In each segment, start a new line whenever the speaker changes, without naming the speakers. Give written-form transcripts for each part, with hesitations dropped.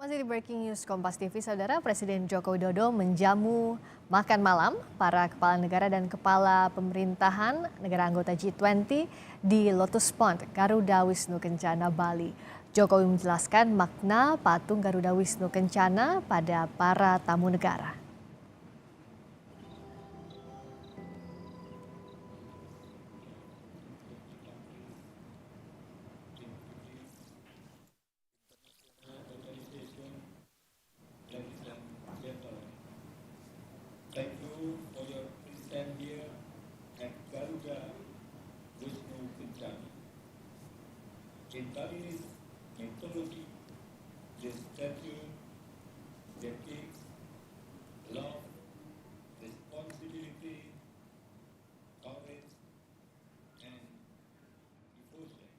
Masih di Breaking News Kompas TV, Saudara, Presiden Joko Widodo menjamu makan malam para kepala negara dan kepala pemerintahan negara anggota G20 di Lotus Pond, Garuda Wisnu Kencana, Bali. Jokowi menjelaskan makna patung Garuda Wisnu Kencana pada para tamu negara.
Thank you for your presence here at Garuda Wisnu Kencana. In Balinese mythology, this statue depicts love, responsibility, courage, and devotion.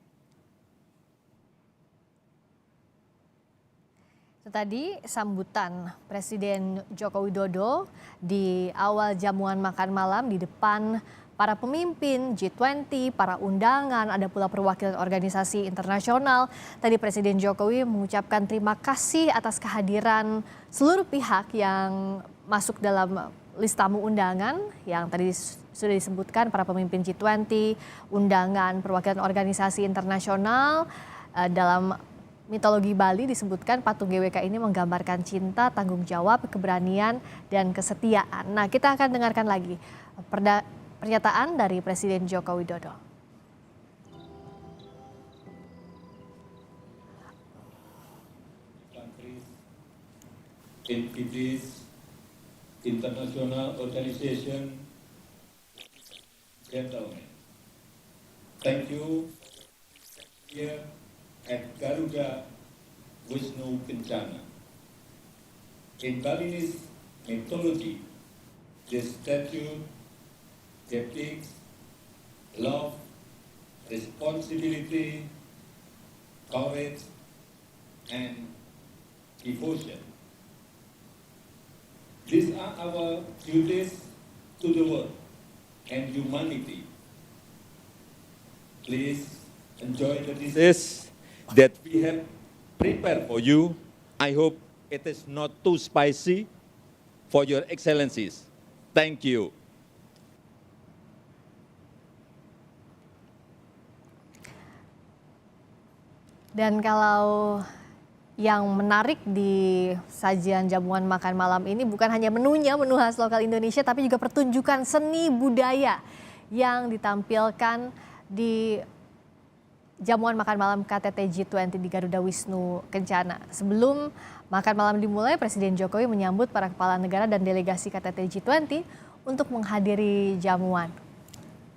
Tadi sambutan Presiden Joko Widodo di awal jamuan makan malam di depan para pemimpin G20, para undangan, ada pula perwakilan organisasi internasional. Tadi Presiden Jokowi mengucapkan terima kasih atas kehadiran seluruh pihak yang masuk dalam list tamu undangan yang tadi sudah disebutkan, para pemimpin G20, undangan, perwakilan organisasi internasional. Dalam mitologi Bali disebutkan patung GWK ini menggambarkan cinta, tanggung jawab, keberanian, dan kesetiaan. Nah, kita akan dengarkan lagi pernyataan dari Presiden Joko Widodo.
Countries, entities, international organization, gentlemen, thank you here at Garuda Wisnu Kencana. In Balinese mythology, this statue depicts love, responsibility, courage, and devotion. These are our duties to the world and humanity. Please enjoy the dishes that we have prepared for you. I hope it is not too spicy for your excellencies. Thank you.
Dan kalau yang menarik di sajian jamuan makan malam ini bukan hanya menunya, menu khas lokal Indonesia, tapi juga pertunjukan seni budaya yang ditampilkan di jamuan makan malam KTT G20 di Garuda Wisnu Kencana. Sebelum makan malam dimulai, Presiden Jokowi menyambut para kepala negara dan delegasi KTT G20 untuk menghadiri jamuan.